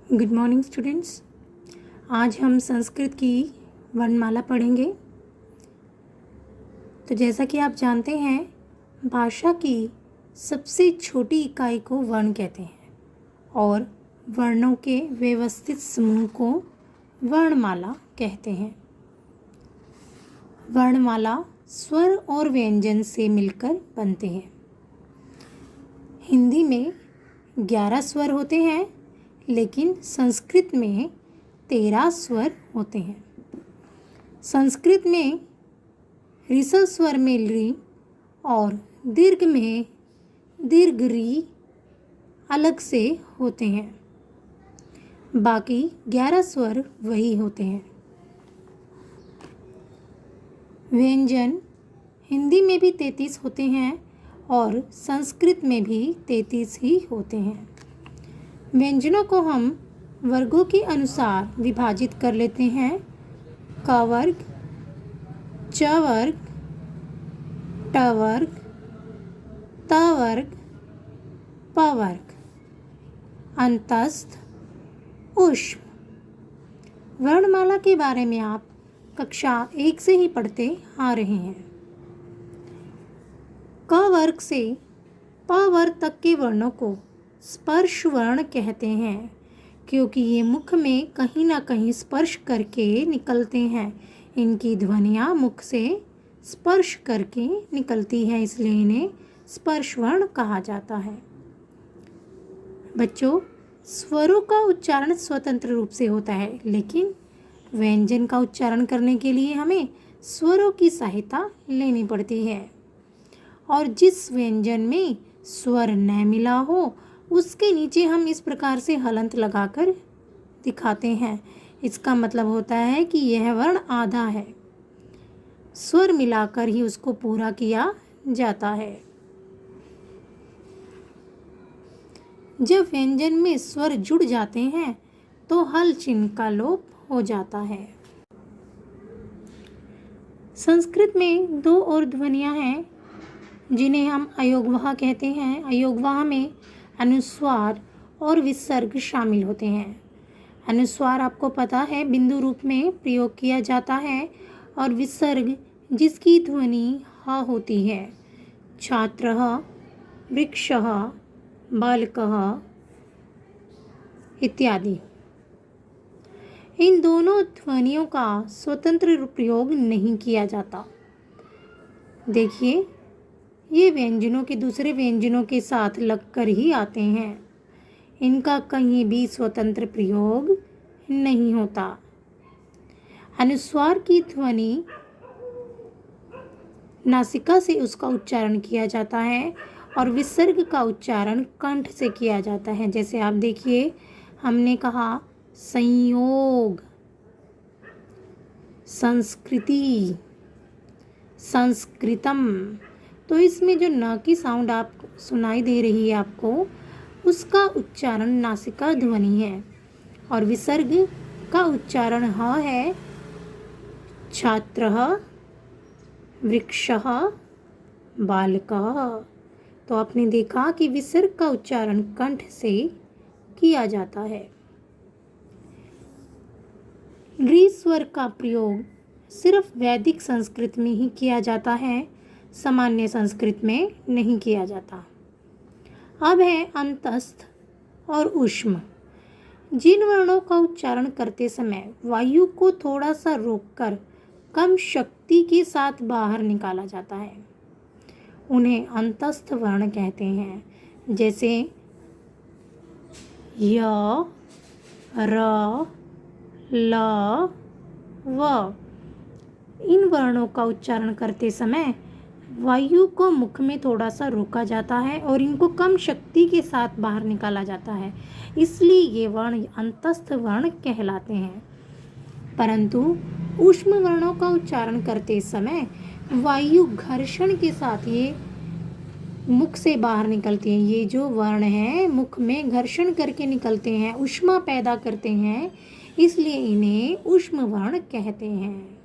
Good morning students. आज हम संस्कृत की वर्णमाला पढ़ेंगे। तो जैसा कि आप जानते हैं, भाषा की सबसे छोटी इकाई को वर्ण कहते हैं और वर्णों के व्यवस्थित समूह को वर्णमाला कहते हैं। वर्णमाला स्वर और व्यंजन से मिलकर बनते हैं। हिंदी में 11 स्वर होते हैं, लेकिन संस्कृत में 13 स्वर होते हैं। संस्कृत में ऋषभ स्वर में ऋ और दीर्घ में दीर्घ ऋ अलग से होते हैं। बाकी 11 स्वर वही होते हैं। व्यंजन हिंदी में भी 33 होते हैं और संस्कृत में भी 33 ही होते हैं। व्यंजनों को हम वर्गों के अनुसार विभाजित कर लेते हैं। क वर्ग, च वर्ग, ट वर्ग, त वर्ग, प वर्ग, अंतस्थ, ऊष्म। वर्णमाला के बारे में आप कक्षा 1 से ही पढ़ते आ रहे हैं। क वर्ग से प वर्ग तक के वर्णों को स्पर्श वर्ण कहते हैं, क्योंकि ये मुख में कहीं ना कहीं स्पर्श करके निकलते हैं। इनकी ध्वनियाँ मुख से स्पर्श करके निकलती है, इसलिए इन्हें स्पर्श वर्ण कहा जाता है। बच्चों, स्वरों का उच्चारण स्वतंत्र रूप से होता है, लेकिन व्यंजन का उच्चारण करने के लिए हमें स्वरों की सहायता लेनी पड़ती है। और जिस व्यंजन में स्वर न मिला हो, उसके नीचे हम इस प्रकार से हलंत लगाकर दिखाते हैं। इसका मतलब होता है कि यह वर्ण आधा है। स्वर मिलाकर ही उसको पूरा किया जाता है। जब व्यंजन में स्वर जुड़ जाते हैं तो हल चिन्ह का लोप हो जाता है। संस्कृत में 2 और ध्वनियाँ हैं जिन्हें हम अयोगवाह कहते हैं। अयोगवाह में अनुस्वार और विसर्ग शामिल होते हैं। अनुस्वार आपको पता है बिंदु रूप में प्रयोग किया जाता है और विसर्ग जिसकी ध्वनि ह होती है। छात्रः, वृक्षः, बालकः इत्यादि। इन दोनों ध्वनियों का स्वतंत्र प्रयोग नहीं किया जाता। देखिए, ये व्यंजनों के दूसरे व्यंजनों के साथ लगकर ही आते हैं। इनका कहीं भी स्वतंत्र प्रयोग नहीं होता। अनुस्वार की ध्वनि नासिका से उसका उच्चारण किया जाता है और विसर्ग का उच्चारण कंठ से किया जाता है। जैसे आप देखिए, हमने कहा संयोग, संस्कृति, संस्कृतम। तो इसमें जो न की साउंड आप सुनाई दे रही है आपको, उसका उच्चारण नासिका ध्वनि है और विसर्ग का उच्चारण ह है। छात्रः, वृक्षः, बालकः। तो आपने देखा कि विसर्ग का उच्चारण कंठ से किया जाता है। ऋ स्वर का प्रयोग सिर्फ वैदिक संस्कृत में ही किया जाता है, सामान्य संस्कृत में नहीं किया जाता। अब है अंतस्थ और ऊष्म। जिन वर्णों का उच्चारण करते समय वायु को थोड़ा सा रोककर कम शक्ति के साथ बाहर निकाला जाता है, उन्हें अंतस्थ वर्ण कहते हैं। जैसे य, र, ल, व। इन वर्णों का उच्चारण करते समय वायु को मुख में थोड़ा सा रोका जाता है और इनको कम शक्ति के साथ बाहर निकाला जाता है, इसलिए ये वर्ण अंतस्थ वर्ण कहलाते हैं। परंतु ऊष्म वर्णों का उच्चारण करते समय वायु घर्षण के साथ ये मुख से बाहर निकलती हैं। ये जो वर्ण हैं मुख में घर्षण करके निकलते हैं, ऊष्मा पैदा करते हैं, इसलिए इन्हें ऊष्म वर्ण कहते हैं।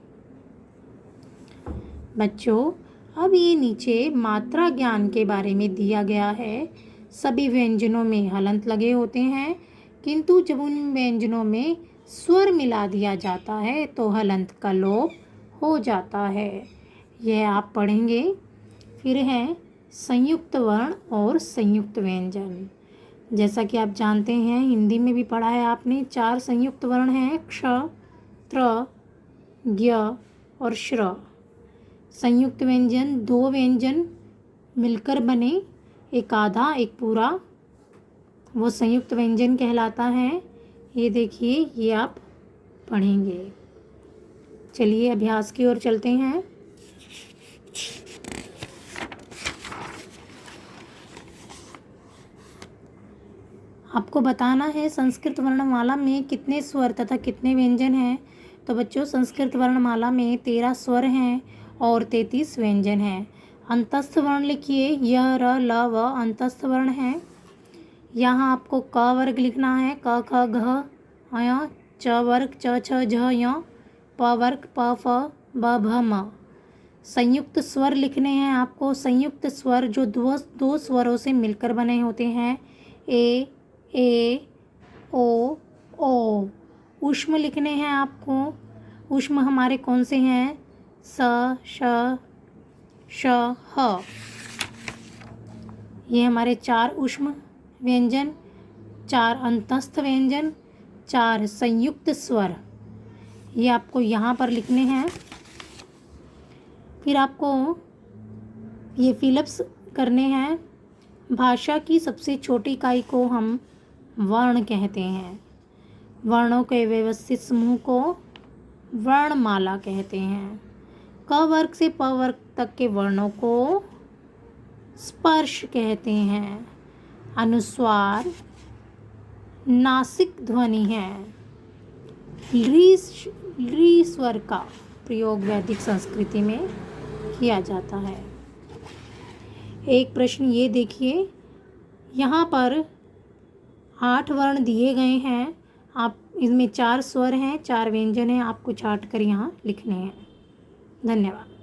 बच्चों, अब ये नीचे मात्रा ज्ञान के बारे में दिया गया है। सभी व्यंजनों में हलंत लगे होते हैं, किंतु जब उन व्यंजनों में स्वर मिला दिया जाता है तो हलंत का लोप हो जाता है। यह आप पढ़ेंगे। फिर है संयुक्त वर्ण और संयुक्त व्यंजन। जैसा कि आप जानते हैं, हिंदी में भी पढ़ा है आपने, 4 संयुक्त वर्ण हैं, क्ष, त्र, ज्ञ और श्र। संयुक्त व्यंजन 2 व्यंजन मिलकर बने, एक आधा एक पूरा, वो संयुक्त व्यंजन कहलाता है। ये देखिए, ये आप पढ़ेंगे। चलिए अभ्यास की ओर चलते हैं। आपको बताना है संस्कृत वर्णमाला में कितने स्वर तथा कितने व्यंजन हैं। तो बच्चों, संस्कृत वर्णमाला में 13 स्वर हैं और 33 व्यंजन हैं। अंतस्थ वर्ण लिखिए, य, र, ल, व अंतस्थ वर्ण हैं। यहाँ आपको क वर्ग लिखना है, क, ख, घ, य, च वर्ग, च, छ, झ, य, प वर्ग, प, फ, ब, भ, म। संयुक्त स्वर लिखने हैं आपको। संयुक्त स्वर जो दो स्वरों से मिलकर बने होते हैं, ए, ओ, ऊष्म लिखने हैं आपको। ऊष्म हमारे कौन से हैं? स, श, श, ह। ये हमारे 4 ऊष्म व्यंजन, 4 अंतस्थ व्यंजन, 4 संयुक्त स्वर, ये आपको यहाँ पर लिखने हैं। फिर आपको ये फिलअप्स करने हैं। भाषा की सबसे छोटी इकाई को हम वर्ण कहते हैं। वर्णों के व्यवस्थित समूह को वर्णमाला कहते हैं। क वर्ग से प वर्ग तक के वर्णों को स्पर्श कहते हैं। अनुस्वार नासिक ध्वनि है। री स्वर का प्रयोग वैदिक संस्कृति में किया जाता है। एक प्रश्न ये देखिए, यहाँ पर 8 वर्ण दिए गए हैं। आप इसमें 4 स्वर हैं, 4 व्यंजन हैं, आपको छांट कर यहाँ लिखने हैं। धन्यवाद।